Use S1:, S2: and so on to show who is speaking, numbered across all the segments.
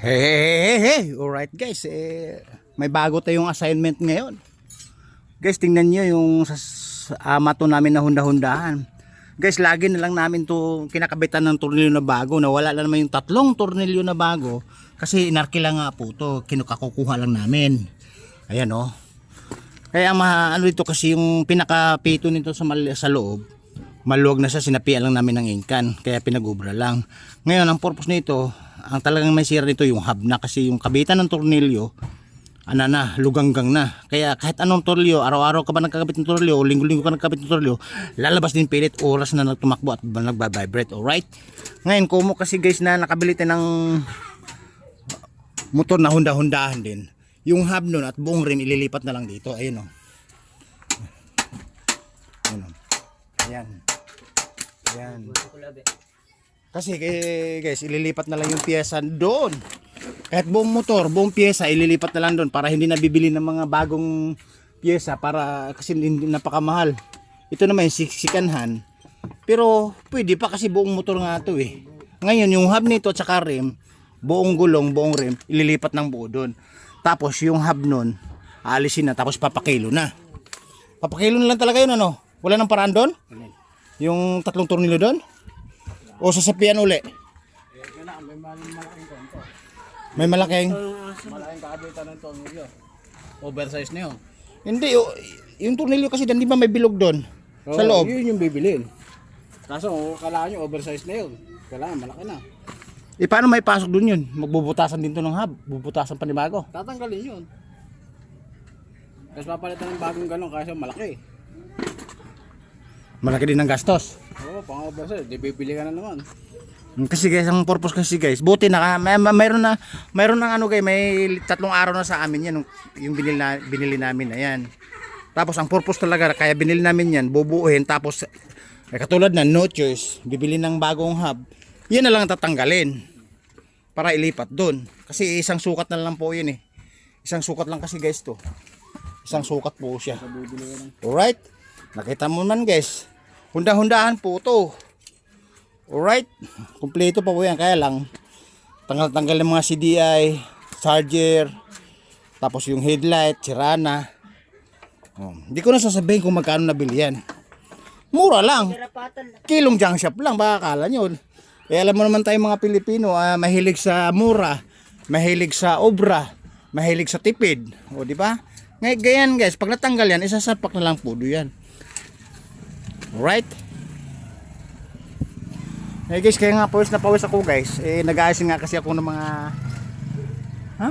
S1: Hey. Alright guys, may bago tayong assignment ngayon. Guys, tingnan nyo yung mato namin na hunda-hundahan. Guys, lagi na lang namin to kinakabitan ng tornilyo na bago. Nawala na naman yung 3 tornilyo na bago. Kasi inarkila nga po to, kinukakukuha lang namin. Ayan o. Kaya ano ito kasi yung pinakapito nito sa loob, maluwag na siya, sinapian lang namin ng inkan. Kaya pinagubra lang. Ngayon, ang purpose nito, ang talagang may sira nito yung hub na, kasi yung kabitan ng tornilyo luganggang na. Kaya kahit anong tornilyo, araw-araw ka ba nagkakabit ng tornilyo o linggo-linggo ka nagkakabit ng tornilyo, lalabas din pilit oras na nagtumakbo at nagbabibrate. Alright, ngayon kumo kasi guys na nakabili tayo ng motor na hunda-hundahan din, yung hub nun at buong rim ililipat na lang dito. Ayun o, ayan. Kasi guys, ililipat na lang yung pyesa doon. Kahit buong motor, buong pyesa ililipat na lang doon para hindi na bibili ng mga bagong pyesa, para kasi hindi napakamahal. Ito naman yung sikanhan. Pero pwede pa kasi buong motor nga ito eh. Ngayon yung hub nito at saka rim, buong gulong, buong rim, ililipat ng buo doon. Tapos yung hub nun, aalisin na, tapos papakilo na. Papakilo na lang talaga yun, ano? Wala nang paraan doon? Yung 3 tornilyo doon? O sasapian uli? May malaking kabitan ng tornilyo. Oversize na yun. Hindi, yung tornilyo kasi di ba may bilog doon? Sa loob?
S2: Yun yung bibilin. Kaso kailangan nyo oversize na yun. Kailangan malaki na.
S1: Paano may pasok doon yun? Magbubutasan din to ng hub. Bubutasan panibago.
S2: Tatanggalin yun. Tapos papalitan ng bagong ganun kasi malaki.
S1: Malaki din ang gastos.
S2: Oo, pang oversize. Di bibili ka na naman.
S1: Kasi guys, ang purpose kasi guys, buti na mayroon ng ano guys, may 3 araw na sa amin yan yung binili namin na yan. Tapos ang purpose talaga kaya binili namin yan, bubuuhin, tapos katulad na no choice, bibili ng bagong hub. Yan na lang tatanggalin para ilipat doon. Kasi isang sukat na lang po yun eh. Isang sukat lang kasi guys to. Isang sukat po siya. Alright, nakita mo man guys, hunda-hundahan po to. Alright, kumpleto pa po yan. Kaya lang tanggal ng mga CDI, charger, tapos yung headlight, sirana. Hindi ko na sasabihin kung magkano nabili yan. Mura lang, kilong junk shop lang, baka akala nyo. Alam mo naman tayo mga Pilipino, mahilig sa mura, mahilig sa obra, mahilig sa tipid. O di ba? Ngayon ganyan guys, pag natanggal yan, isasapak na lang po yan. Alright. Guys, kaya nga pawis na pawis ako guys. Nag-aayos nga kasi ako ng mga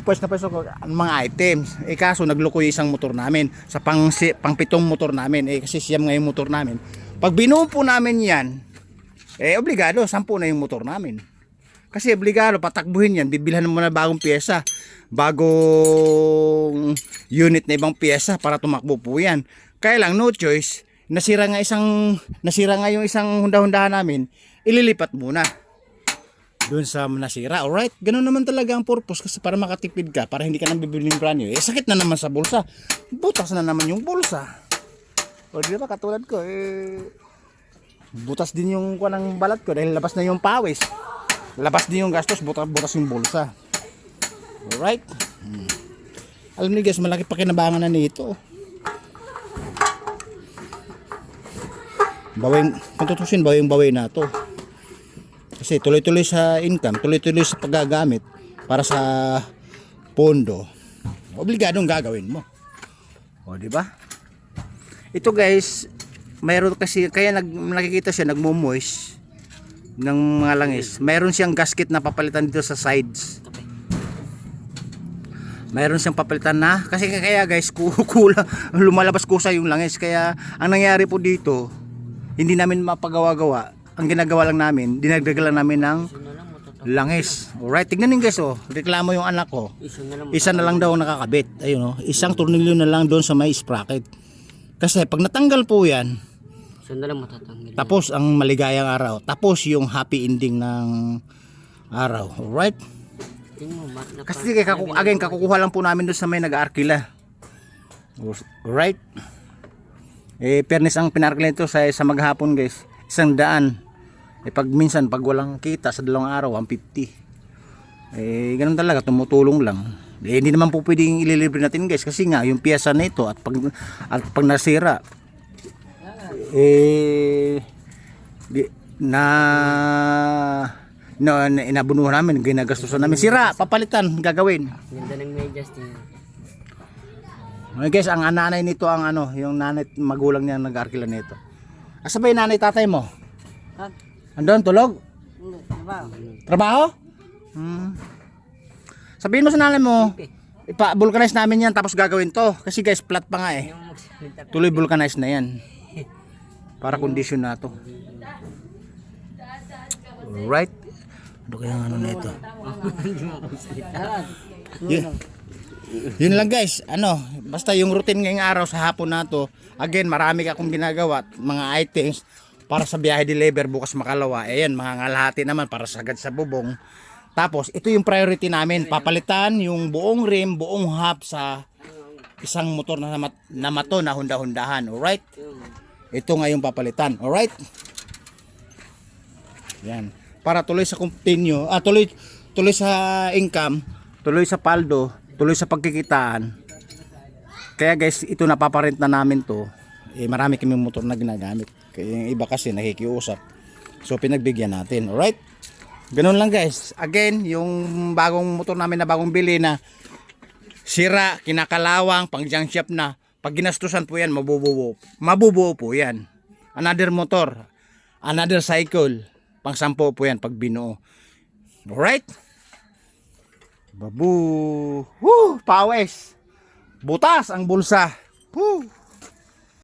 S1: pawis na pawis ako ng mga items. Kaso nagluko yung isang motor namin sa pang 7 motor namin. Kasi siyam nga yung motor namin. Pag binuo po namin yan, obligado 10 na yung motor namin. Kasi obligado patakbuhin yan, bibilhan mo na bagong pyesa, bagong unit na ibang pyesa para tumakbo po yan. Kaya lang no choice, nasira nga yung isang hunda-hundahan namin, ililipat muna doon sa nasira. Alright, ganun naman talaga ang purpose, kasi para makatipid ka, para hindi ka nang bibili ng brand new. Sakit na naman sa bulsa, butas na naman yung bulsa. O di ba katulad ko, butas din yung ng balat ko dahil labas na yung pawis, labas din yung gastos, butas yung bulsa. Alright, alam niyo guys, malaki pa kinabangan na nito. Kung tutusin, bawing na to. Kasi tuloy-tuloy sa income, tuloy-tuloy sa paggagamit para sa pondo, obligadong gagawin mo. O di ba? Ito guys, mayroon kasi, kaya nakikita siya nagmo-moist ng mga langis. Mayroon siyang gasket na papalitan dito sa sides. Mayroon siyang papalitan na, kasi kaya guys, kulang, lumalabas kusa yung langis. Kaya ang nangyari po dito, hindi namin mapagawa-gawa. Ang ginagawa lang namin, dinagdagan lang namin ng langis. Alright, tignan niyo guys, reklamo yung anak ko. Isa na lang daw nakakabit. Ayun, isang tornilyo na lang doon sa may sprocket. Kasi pag natanggal po yan, tapos ang maligayang araw, tapos yung happy ending ng araw. Alright. Kasi kakukuha lang po namin doon sa may nag-aarkila. Alright. Fairness ang pinarkila nito sa maghapon guys, 100. Pag minsan pag walang kita sa 2 araw 150. Eh, ganun talaga, tumutulong lang. Eh, hindi naman po pwedeng ililibre natin guys kasi nga yung piyesa nito at pag nasira eh di, na inabunuhan namin, ginagastusan namin. Sira, papalitan, gagawin.
S3: Ganda ng medyas niya.
S1: Okay guys, ang nanay nito ang ano, yung nanay magulang niya nag-arkila nito. Asa ba yung nanay tatay mo?
S3: Ha?
S1: Andun, tulog?
S3: Hindi, trabaho.
S1: Trabaho? Sabihin mo sa nanay mo, ipa-vulcanize namin yan tapos gagawin to. Kasi guys, flat pa nga eh.
S3: Yung magsalita.
S1: Tuloy vulcanize na yan. Para condition na to. Alright. Ano kaya ang ano na ito?
S3: Hindi mo magsalita.
S1: Yun lang guys, ano, basta yung routine ngayong araw sa hapon na to, again, marami akong ginagawa, mga items para sa biyahe deliver bukas Makalawa. Ayan, mga ngalahati naman para sagad sa bubong. Tapos, ito yung priority namin, papalitan yung buong rim, buong hub sa isang motor na mato na Honda-Hondahan, alright? Ito nga yung papalitan, alright? Yan, para tuloy sa continue, tuloy sa income, tuloy sa paldo, tuloy sa pagkikitaan. Kaya guys, ito napaparent na namin to. Eh, marami kami motor na ginagamit. Kaya yung iba kasi nakikiusap. So pinagbigyan natin, alright? Ganun lang guys. Again, yung bagong motor namin na bagong bili na sira, kinakalawang, pang junk shop na. Pag ginastusan po yan, mabubuo po yan. Another motor, another cycle, pang 10 po yan pag binuo. Alright? Babu. Woo! Pawes. Butas ang bulsa. Woo!